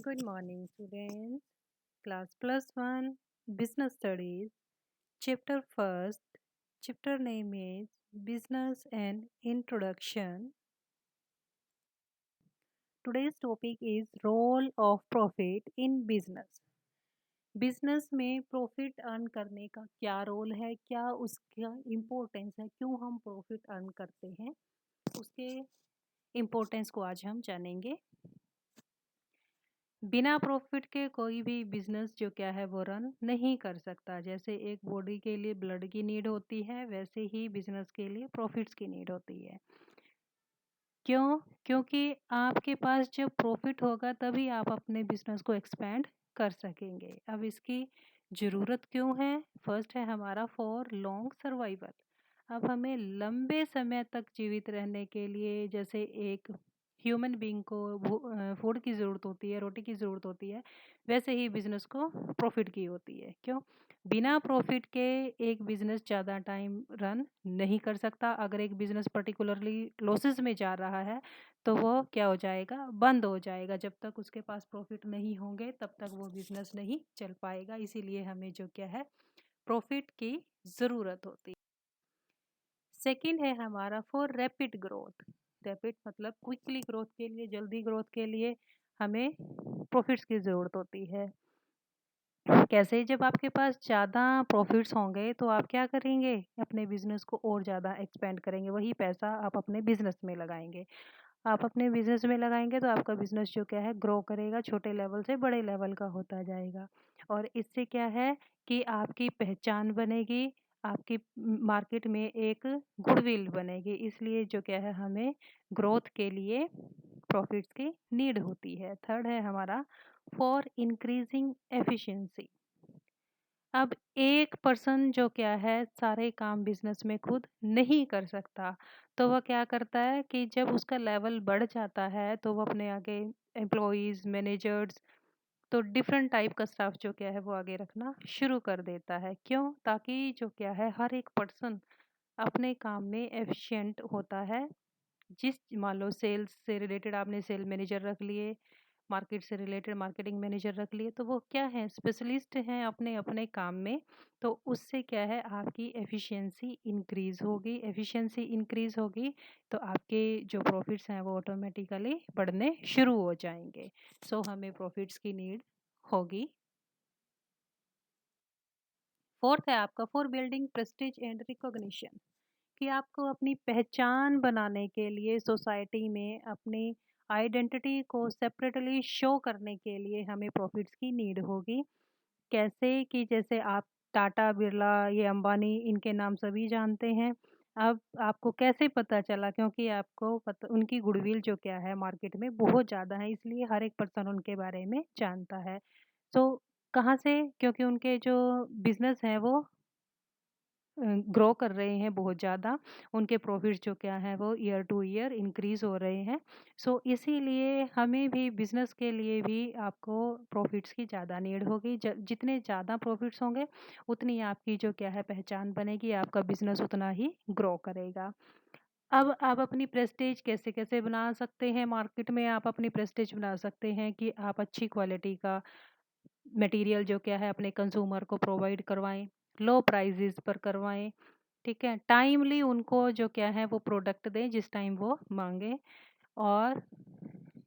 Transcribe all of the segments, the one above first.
Good morning, students. Class plus one, Business Studies, Chapter first. Chapter name is Business and Introduction. Today's topic is Role of Profit in Business. Business में profit earn करने का क्या role है, क्या उसका importance है, क्यों हम प्रॉफिट अर्न करते हैं, उसके इम्पोर्टेंस को आज हम जानेंगे। बिना प्रॉफिट के कोई भी बिजनेस जो क्या है वो रन नहीं कर सकता। जैसे एक बॉडी के लिए ब्लड की नीड होती है, वैसे ही बिजनेस के लिए प्रॉफिट्स की नीड होती है। क्यों? क्योंकि आपके पास जब प्रॉफिट होगा तभी आप अपने बिजनेस को एक्सपेंड कर सकेंगे। अब इसकी ज़रूरत क्यों है? फर्स्ट है हमारा फॉर लॉन्ग सर्वाइवल। अब हमें लंबे समय तक जीवित रहने के लिए, जैसे एक ह्यूमन बीइंग को फूड की ज़रूरत होती है, रोटी की ज़रूरत होती है, वैसे ही बिज़नेस को प्रॉफिट की होती है। क्यों? बिना प्रॉफिट के एक बिज़नेस ज़्यादा टाइम रन नहीं कर सकता। अगर एक बिज़नेस पर्टिकुलरली लॉसेस में जा रहा है तो वो क्या हो जाएगा? बंद हो जाएगा। जब तक उसके पास प्रॉफिट नहीं होंगे तब तक वो बिज़नेस नहीं चल पाएगा। इसीलिए हमें जो क्या है प्रॉफिट की ज़रूरत होती है। सेकंड है हमारा फॉर रैपिड ग्रोथ। रैपिड मतलब क्विकली ग्रोथ के लिए, जल्दी ग्रोथ के लिए हमें प्रॉफिट्स की ज़रूरत होती है। कैसे? जब आपके पास ज़्यादा प्रॉफिट्स होंगे तो आप क्या करेंगे? अपने बिज़नेस को और ज़्यादा एक्सपेंड करेंगे। वही पैसा आप अपने बिज़नेस में लगाएँगे। आप अपने बिज़नेस में लगाएँगे तो आपका बिज़नेस जो क्या है ग्रो करेगा, छोटे लेवल से बड़े लेवल का होता जाएगा। और इससे क्या है कि आपकी पहचान बनेगी, आपकी मार्केट में एक गुडविल बनेगी। इसलिए जो क्या है हमें ग्रोथ के लिए प्रॉफिट्स की नीड होती है। थर्ड है हमारा फॉर इंक्रीजिंग एफिशिएंसी। अब एक पर्सन जो क्या है सारे काम बिजनेस में खुद नहीं कर सकता, तो वह क्या करता है कि जब उसका लेवल बढ़ जाता है तो वो अपने आगे एम्प्लॉयज़, मैनेजर्स, तो डिफरेंट टाइप का स्टाफ जो क्या है वो आगे रखना शुरू कर देता है। क्यों? ताकि जो क्या है हर एक पर्सन अपने काम में एफिशिएंट होता है। जिस मान लो सेल्स से रिलेटेड आपने सेल मैनेजर रख लिए, मार्केट से रिलेटेड मार्केटिंग मैनेजर रख लिए, तो वो क्या है स्पेशलिस्ट हैं अपने अपने काम में। तो उससे क्या है आपकी एफिशिएंसी इंक्रीज होगी। एफिशिएंसी इंक्रीज होगी तो आपके जो प्रॉफिट्स हैं वो ऑटोमेटिकली बढ़ने शुरू हो जाएंगे। सो हमें प्रॉफिट्स की नीड होगी। फोर्थ है आपका for building Prestige and recognition, कि आपको अपनी पहचान बनाने के लिए सोसाइटी में अपनी आइडेंटिटी को सेपरेटली शो करने के लिए हमें प्रॉफिट्स की नीड होगी। कैसे? कि जैसे आप टाटा, बिरला, ये अंबानी, इनके नाम सभी जानते हैं। अब आपको कैसे पता चला? क्योंकि आपको पता उनकी गुडविल जो क्या है मार्केट में बहुत ज़्यादा है, इसलिए हर एक पर्सन उनके बारे में जानता है। तो कहाँ से? क्योंकि उनके जो बिज़नेस हैं वो ग्रो कर रहे हैं बहुत ज़्यादा। उनके प्रॉफ़िट्स जो क्या हैं वो ईयर टू ईयर इंक्रीज़ हो रहे हैं। सो इसीलिए हमें भी बिज़नेस के लिए भी आपको प्रॉफ़िट्स की ज़्यादा नीड होगी। ज जितने ज़्यादा प्रॉफ़िट्स होंगे उतनी आपकी जो क्या है पहचान बनेगी, आपका बिज़नेस उतना ही ग्रो करेगा। अब आप अपनी प्रेस्टीज कैसे-कैसे बना सकते हैं? मार्केट में आप अपनी प्रेस्टीज बना सकते हैं कि आप अच्छी क्वालिटी का मटेरियल जो क्या है अपने कंज्यूमर को प्रोवाइड करवाएँ, लो प्राइसेज़ पर करवाएँ, ठीक है? टाइमली उनको जो क्या है वो प्रोडक्ट दें जिस टाइम वो माँगे। और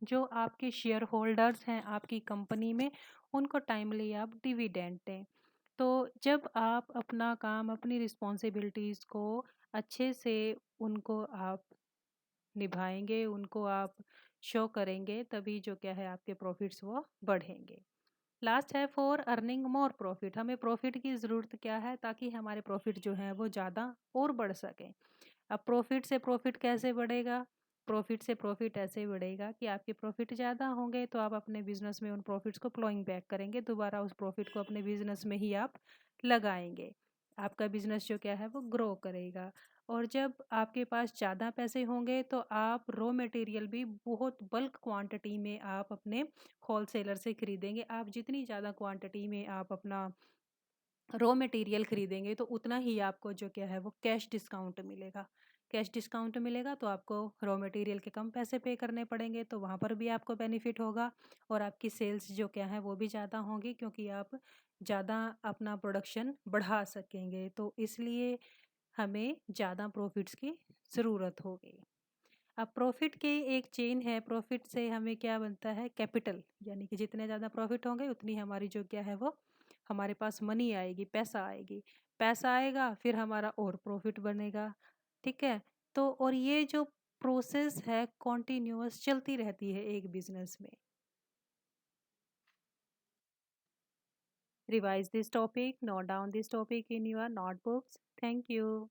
जो आपके शेयर होल्डर्स हैं आपकी कंपनी में, उनको टाइमली आप डिविडेंड दें। तो जब आप अपना काम, अपनी रिस्पॉन्सिबिलिटीज़ को अच्छे से उनको आप निभाएँगे, उनको आप शो करेंगे, तभी जो क्या है आपके प्रॉफ़िट्स वो बढ़ेंगे। लास्ट है फॉर अर्निंग मोर प्रॉफिट। हमें प्रॉफिट की ज़रूरत क्या है? ताकि हमारे प्रॉफिट जो है वो ज़्यादा और बढ़ सकें। अब प्रॉफिट से प्रॉफिट कैसे बढ़ेगा? प्रॉफिट से प्रॉफिट ऐसे बढ़ेगा कि आपके प्रॉफिट ज़्यादा होंगे तो आप अपने बिजनेस में उन प्रॉफिट्स को प्लॉइंग बैक करेंगे, दोबारा उस प्रॉफिट को अपने बिजनेस में ही आप लगाएंगे। आपका बिजनेस जो क्या है वो ग्रो करेगा। और जब आपके पास ज़्यादा पैसे होंगे तो आप रॉ मटेरियल भी बहुत बल्क क्वांटिटी में आप अपने होलसेलर से खरीदेंगे। आप जितनी ज़्यादा क्वांटिटी में आप अपना रॉ मटेरियल खरीदेंगे तो उतना ही आपको जो क्या है वो कैश डिस्काउंट मिलेगा। कैश डिस्काउंट मिलेगा तो आपको रॉ मटेरियल के कम पैसे पे करने पड़ेंगे, तो वहाँ पर भी आपको बेनिफिट होगा और आपकी सेल्स जो क्या है वो भी ज़्यादा होंगी, क्योंकि आप ज़्यादा अपना प्रोडक्शन बढ़ा सकेंगे। तो इसलिए हमें ज़्यादा प्रॉफिट्स की ज़रूरत होगी। अब प्रॉफिट की एक चेन है, प्रॉफिट से हमें क्या बनता है, कैपिटल, यानी कि जितने ज़्यादा प्रॉफिट होंगे उतनी हमारी जो क्या है वो हमारे पास मनी आएगी, पैसा आएगी। पैसा आएगा फिर हमारा और प्रॉफिट बनेगा, ठीक है? तो और ये जो प्रोसेस है कंटिन्यूअस चलती रहती है एक बिजनेस में। Revise this topic, note down this topic in your notebooks. Thank you.